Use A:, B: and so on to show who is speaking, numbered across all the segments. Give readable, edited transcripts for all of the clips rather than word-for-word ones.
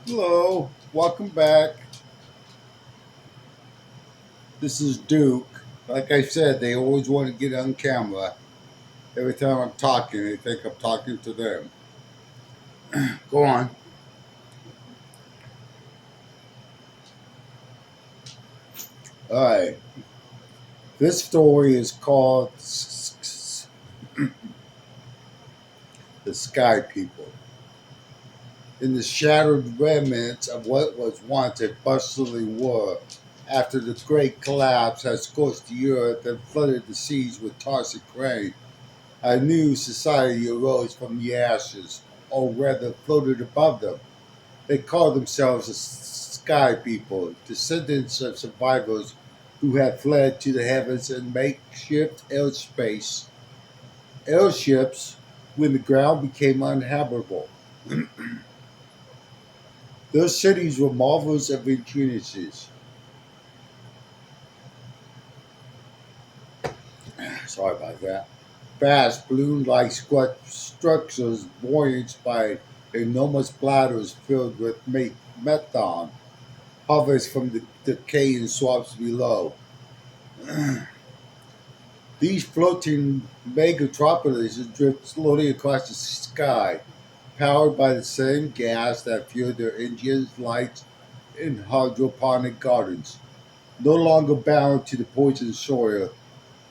A: Hello, welcome back. This is Duke. Like I said, they always want to get on camera. Every time I'm talking, they think I'm talking to them. Go on. All right. This story is called The Sky People. In the shattered remnants of what was once a bustling world, after the great collapse had scorched the earth and flooded the seas with toxic rain, a new society arose from the ashes, or rather floated above them. They called themselves the Sky People, descendants of survivors who had fled to the heavens in makeshift airships when the ground became uninhabitable. Their cities were marvels of opportunities. Sorry about that. Vast balloon-like structures buoyed by enormous bladders filled with methane hovers from the decaying swamps below. These floating megatropolises drift slowly across the sky, powered by the same gas that fueled their engines, lights, and hydroponic gardens. No longer bound to the poisoned soil,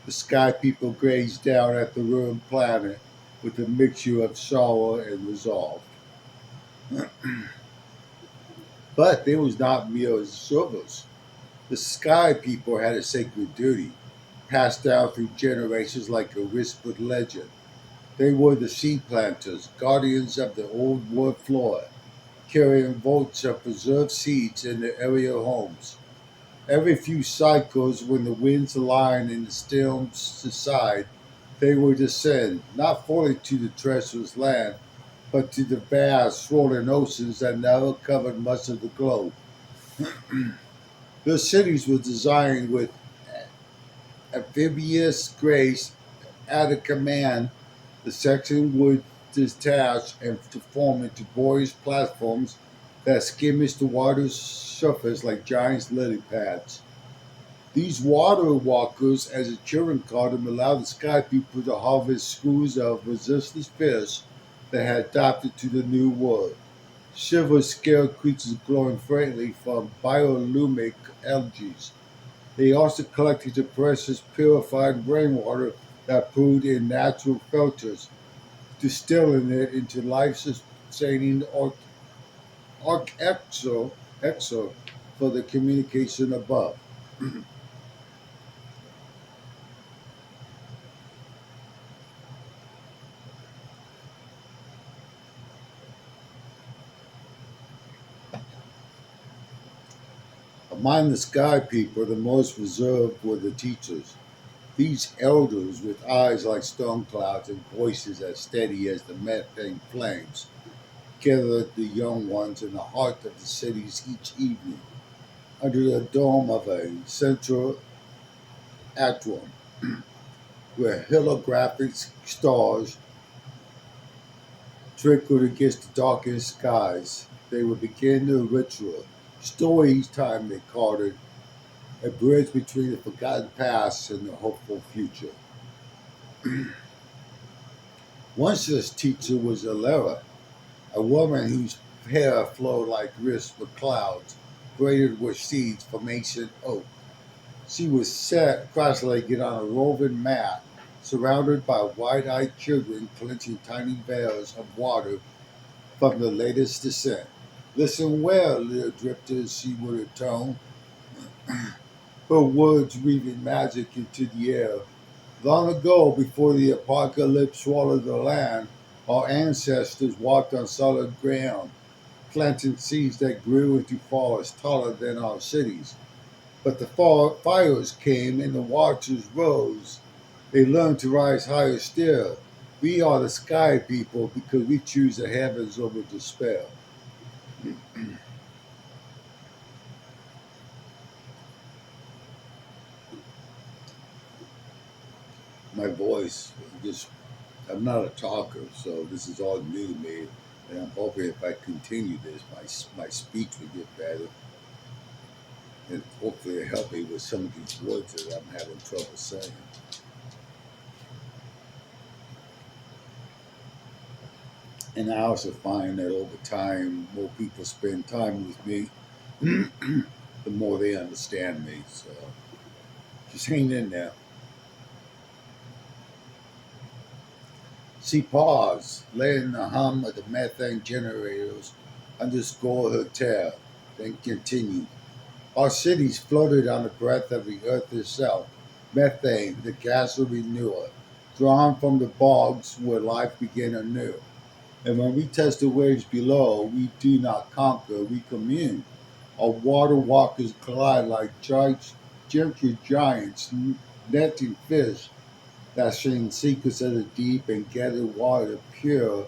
A: the sky people gazed down at the ruined planet with a mixture of sorrow and resolve. But they was not mere service. The sky people had a sacred duty, passed down through generations like a whispered legend. They were the seed planters, guardians of the old wood floor, carrying volts of preserved seeds in their area homes. Every few cycles, when the winds align and the storms subside, they would descend, not fully to the treacherous land, but to the vast, swollen oceans that now covered much of the globe. Their cities were designed with amphibious grace at a command. The section would detach and to form into buoyant platforms that skimmed the water's surface like giant lily pads. These water walkers, as the children called them, allowed the sky people to harvest schools of resistant fish that had adapted to the new world. Silver scaled creatures glowing faintly from biolumic algae. They also collected the precious purified rainwater that brewed in natural filters, distilling it into life-sustaining exo for the communication above. Among the sky people, the most reserved were the teachers. These elders, with eyes like storm clouds and voices as steady as the methane flames, gathered the young ones in the heart of the cities each evening under the dome of a central atrium where holographic stars trickled against the darkened skies. They would begin their ritual. Story time, they called it, a bridge between the forgotten past and the hopeful future. One such teacher was Alara, a woman whose hair flowed like whisper clouds, braided with seeds from ancient oak. She was sat cross-legged on a woven mat, surrounded by wide-eyed children clenching tiny veils of water from the latest descent. Listen well, little drifters, she would intone, her words weaving magic into the air. Long ago, before the apocalypse swallowed the land, our ancestors walked on solid ground, planting seeds that grew into forests taller than our cities. But the fires came and the waters rose. They learned to rise higher still. We are the sky people because we choose the heavens over despair. My voice, just I'm not a talker, so this is all new to me. And I'm hoping if I continue this, my speech will get better, and hopefully it'll help me with some of these words that I'm having trouble saying. And I also find that over time, more people spend time with me, the more they understand me. So just hang in there. She paused, letting the hum of the methane generators underscore her tale, then continued. Our cities floated on the breath of the earth itself, methane, the gas of renewal, drawn from the bogs where life began anew. And when we touch the waves below, we do not conquer, we commune. Our water walkers glide like gentle giants, netting fish that sing secrets of the deep and gather water pure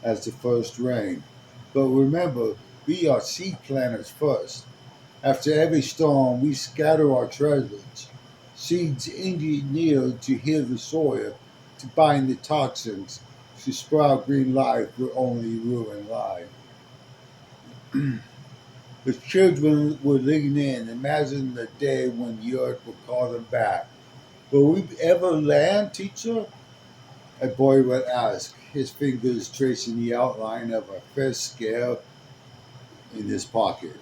A: as the first rain. But remember, we are seed planters first. After every storm, we scatter our treasures, seeds engineered to heal the soil, to bind the toxins, to sprout green life where only ruin lies. The children would lean in, imagine the day when the earth would call them back. Will we ever land, teacher? A boy would ask, his fingers tracing the outline of a fish scale in his pocket.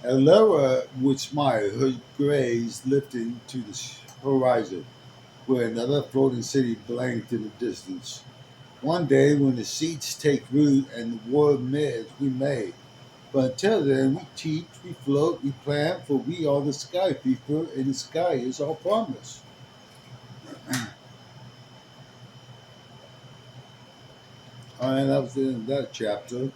A: Elora would smile, her gaze lifting to the horizon, where another floating city blinked in the distance. One day, when the seeds take root and the world mends, we may. But until then, we teach, we float, we plant, for we are the sky people, and the sky is our promise. All right, that was the end of that chapter.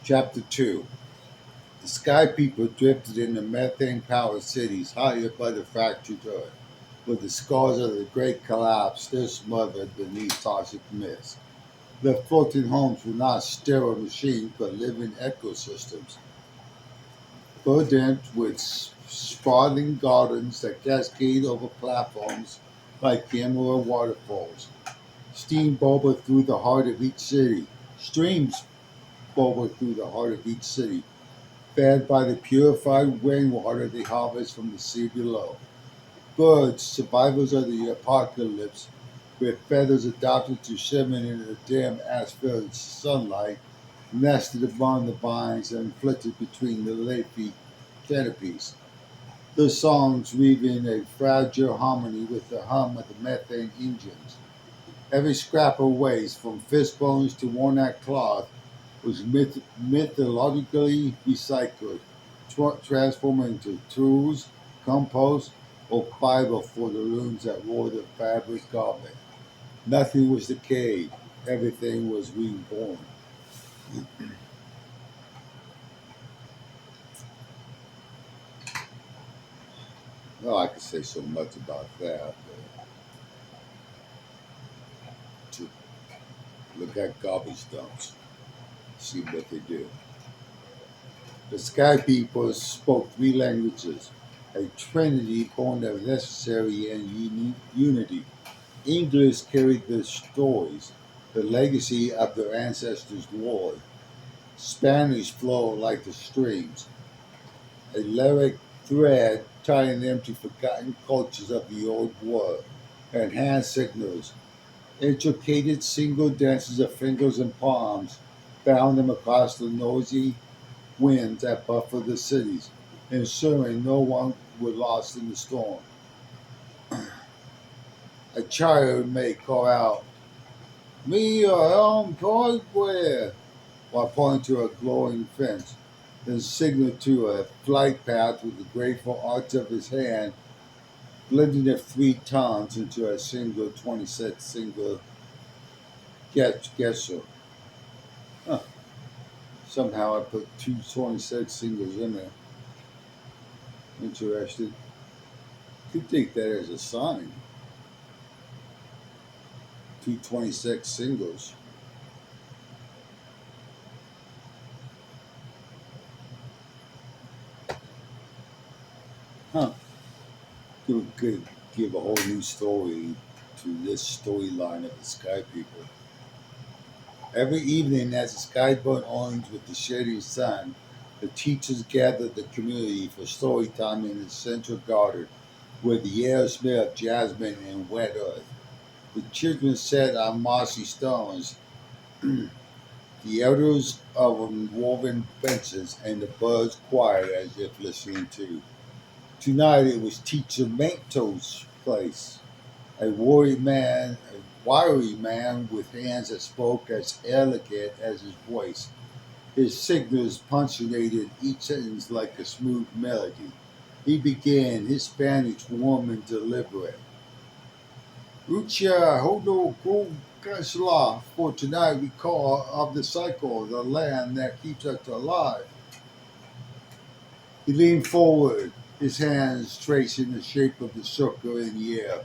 A: Chapter 2. The sky people drifted into methane powered cities high above the fractured earth, where the scars of the great collapse still smothered beneath toxic mist. Their floating homes were not sterile machines but living ecosystems, verdant with sprawling gardens that cascade over platforms like emerald waterfalls. Steam bubbled through the heart of each city. Streams bubbled through the heart of each city, fed by the purified rainwater they harvest from the sea below. Birds, survivors of the apocalypse, with feathers adapted to shimmer in the dim ash-filled sunlight, nested among the vines and flitted between the leafy canopies. Their songs weaving a fragile harmony with the hum of the methane engines. Every scrap of waste, from fish bones to worn-out cloth, was mythologically recycled, transformed into tools, compost, or fiber for the looms that wore the fabric garment. Nothing was decayed, everything was reborn. Well, I could say so much about that, but to look at garbage dumps, see what they do. The Sky People spoke three languages, a trinity born of necessary and unity. English carried the stories, the legacy of their ancestors' war. Spanish flowed like the streams, a lyric thread tying them to forgotten cultures of the old world. And hand signals, intricate single dances of fingers and palms, bound them across the noisy winds that buffer the cities, ensuring no one were lost in the storm. A child may call out, "Me your home toy while pointing to a glowing fence, then signal to a flight path with the grateful arch of his hand, blending the three tones into a single 26 single gesture. Huh. Somehow I put two 26 singles in there. Interesting. Could take that as a sign. Two 26 singles. Could give a whole new story to this storyline of the Sky People. Every evening, as the sky burned orange with the shading sun, the teachers gathered the community for story time in the central garden, where the air smelled of jasmine and wet earth. The children sat on mossy stones, the elders on woven benches, and the birds quiet as if listening too. Tonight it was Teacher Mento's place. A wiry man with hands that spoke as elegant as his voice. His signals punctuated each sentence like a smooth melody. He began, his Spanish warm and deliberate. Ucha hodo go kasla. For tonight we call of the cycle, the land that keeps us alive. He leaned forward, his hands tracing the shape of the circle in the air.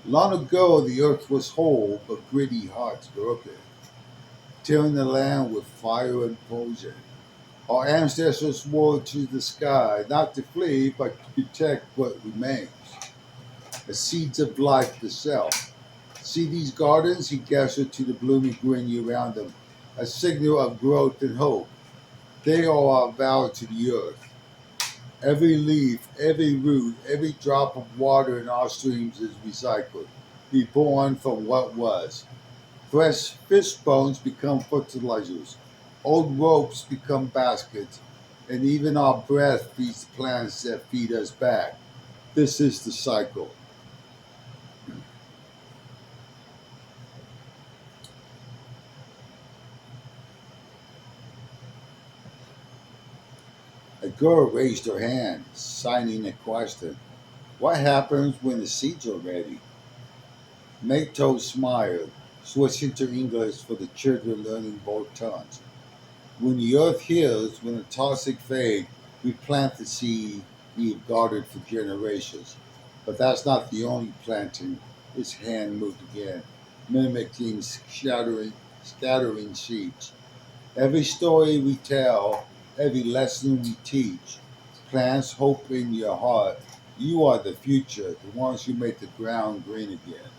A: Long ago the earth was whole, but gritty hearts broken, tearing the land with fire and poison. Our ancestors swore to the sky, not to flee, but to protect what remains, the seeds of life itself. See these gardens? He gestured to the blooming green around them, a signal of growth and hope. They are our vow to the earth. Every leaf, every root, every drop of water in our streams is recycled, reborn from what was. Fresh fish bones become fertilizers, old ropes become baskets, and even our breath feeds the plants that feed us back. This is the cycle. A girl raised her hand, signing a question. What happens when the seeds are ready? Mato smiled, switching to English for the children learning both tongues. When the earth heals, when the toxic fade, we plant the seed we have guarded for generations. But that's not the only planting. His hand moved again, mimicking scattering seeds. Every story we tell, every lesson we teach, plants hope in your heart. You are the future, the ones who make the ground green again.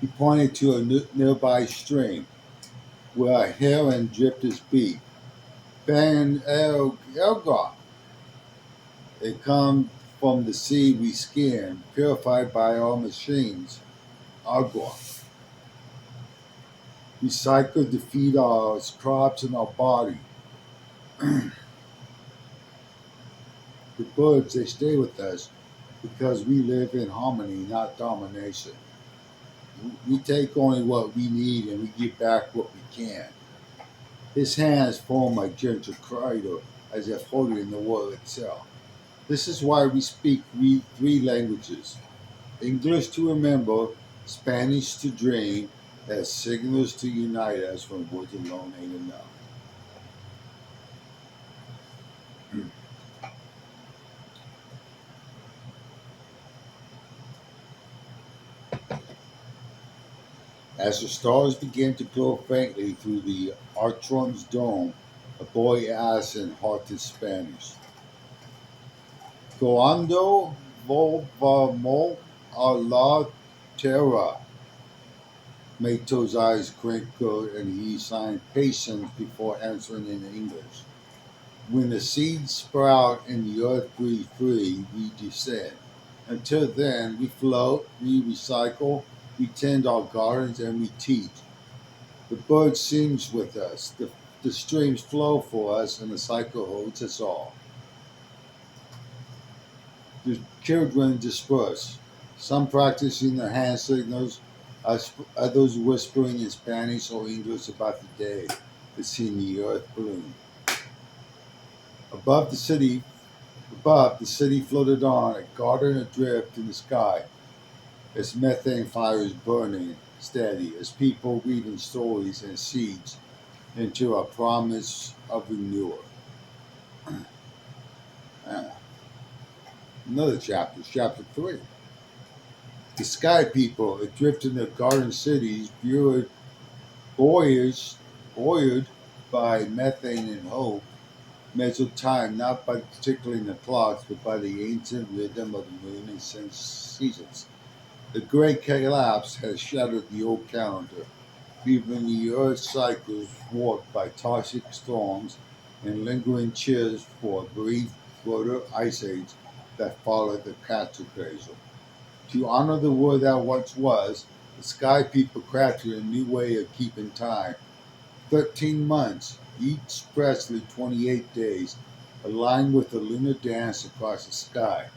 A: He pointed to a nearby stream where a heron dripped his beak. Ban Elgar. It comes from the sea we skin, purified by our machines. Agua. Recycled to feed our crops and our body. The birds, they stay with us because we live in harmony, not domination. We take only what we need and we give back what we can. His hands form a gentle cradle as if holding the world itself. This is why we speak three languages: English to remember, Spanish to dream, as signals to unite us when words alone ain't enough. As the stars began to glow faintly through the Artron's dome, a boy asked in haunted Spanish, Cuando volvamos a la tierra? Mato's eyes crinkled and he signed patience before answering in English. When the seeds sprout and the earth breathes free, we descend. Until then, we float, we recycle, we tend our gardens, and we teach. The bird sings with us, the streams flow for us, and the cycle holds us all. The children disperse, some practicing their hand signals, others whispering in Spanish or English about the day that's seen the earth bloom. Above the city Above, the city floated on, a garden adrift in the sky, its methane fires burning steady as people weaving stories and seeds into a promise of renewal. Uh, Another chapter, chapter 3. The sky people adrift in their garden cities, buoyed, buoyed by methane and hope, measured time not by tickling the clocks, but by the ancient rhythm of the moon and seasons. The great collapse has shattered the old calendar, leaving the Earth's cycles warped by toxic storms and lingering chills for a brief, further ice age that followed the cataclysm. To honor the world that once was, the Sky People crafted a new way of keeping time. 13 months, each precisely 28 days, aligned with the lunar dance across the sky.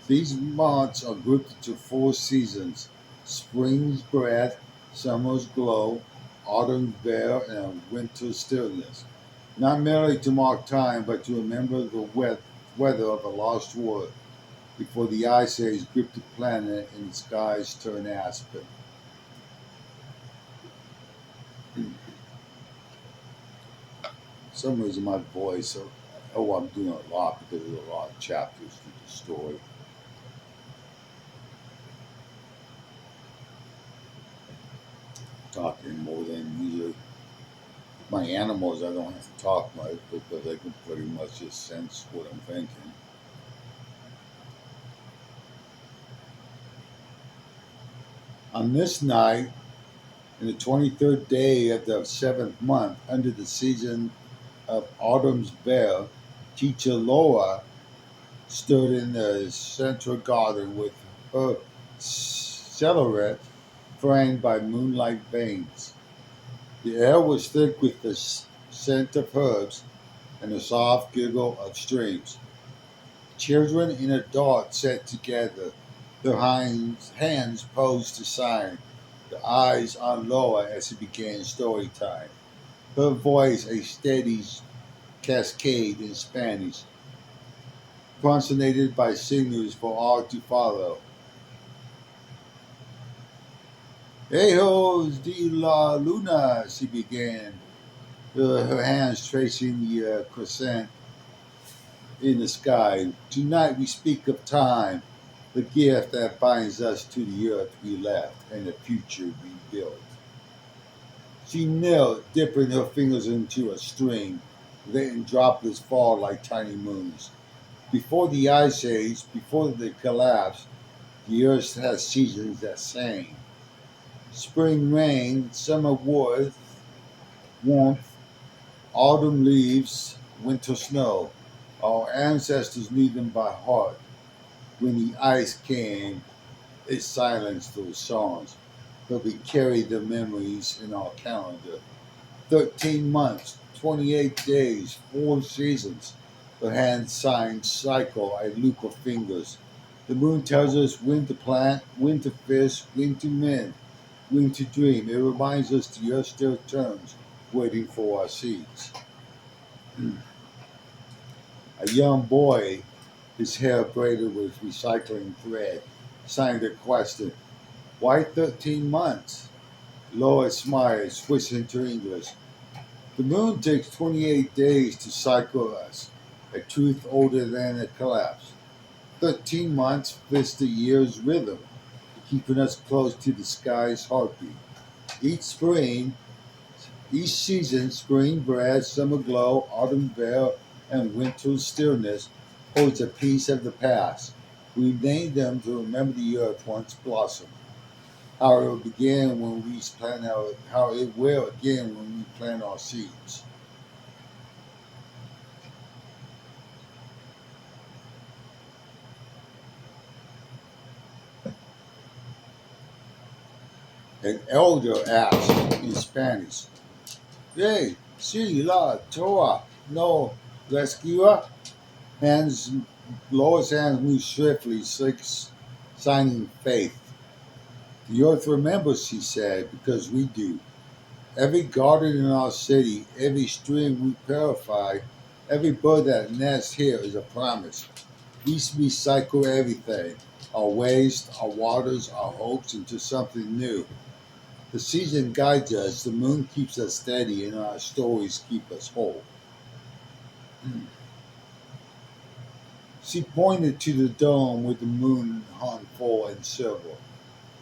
A: These months are grouped into four seasons: spring's breath, summer's glow, autumn's veil, and winter's stillness. Not merely to mark time, but to remember the weather of a lost world before the ice age gripped the planet and the skies turned aspen. For some reason, my voice, I'm doing a lot because there's a lot of chapters to the story. Talking more than usually. My animals, I don't have to talk much because they can pretty much just sense what I'm thinking. On this night, in the 23rd day of the seventh month, under the season of autumn's veil, teacher Laura stood in the central garden with her silhouette framed by moonlight veins. The air was thick with the scent of herbs and the soft giggle of streams. Children and adults sat together, their hands posed to sign, their eyes on Laura as it began story time. Her voice a steady cascade in Spanish, consonnated by signals for all to follow. Hijos de la Luna, she began, her hands tracing the crescent in the sky. Tonight we speak of time, the gift that binds us to the earth we left and the future we built. She knelt, dipping her fingers into a stream, letting droplets fall like tiny moons. Before the ice age, before the collapse, the earth has seasons that sang. Spring rain, summer warmth, autumn leaves, winter snow. Our ancestors knew them by heart. When the ice came, it silenced those songs, but we carry the memories in our calendar. 13 months, 28 days, 4 seasons. The hand signs cycle a loop of fingers. The moon tells us when to plant, when to fish, when to mend, when to dream. It reminds us the earth still turns, waiting for our seeds. A young boy, his hair braided with recycling thread, signed a question. Why 13 months? Lois smiled, switching to English. The moon takes 28 days to cycle us, a truth older than a collapse. 13 months fits the year's rhythm, keeping us close to the sky's heartbeat. Each spring, each season, spring bread, summer glow, autumn veil, and winter stillness, holds a piece of the past. We name them to remember the earth once blossomed. How it will begin when we plant our, how it will again when we plant our seeds. An elder asked in Spanish, "Hey, si la toa no rescua?" Hands, Lois' hands moved swiftly, signing faith. The earth remembers, she said, because we do. Every garden in our city, every stream we purify, every bird that nests here is a promise. We recycle everything, our waste, our waters, our hopes into something new. The season guides us, the moon keeps us steady, and our stories keep us whole. She pointed to the dome with the moon hung full and silver.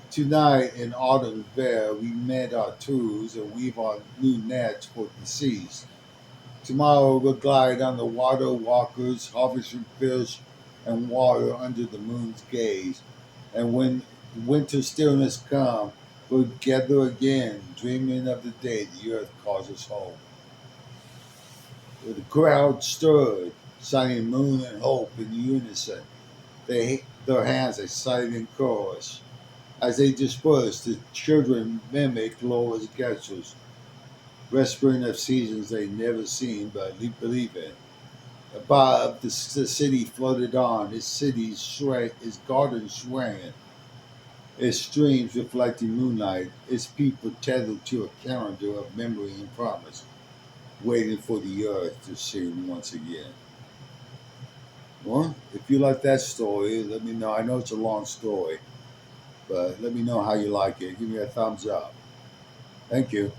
A: Tonight in autumn fair we mend our tools and weave our new nets for the seas. Tomorrow we'll glide on the water walkers, harvesting fish and water under the moon's gaze. And when winter stillness comes, we'll gather again, dreaming of the day the earth calls us home. The crowd stirred, signing moon and hope in unison. Their hands excited in chorus. As they dispersed, the children mimicked Laura's gestures, whispering of seasons they'd never seen but believe in. Above, the city floated on, its gardens swaying, its streams reflecting moonlight, its people tethered to a calendar of memory and promise, waiting for the earth to sing once again. Well, if you like that story, let me know. I know it's a long story, but let me know how you like it. Give me a thumbs up. Thank you.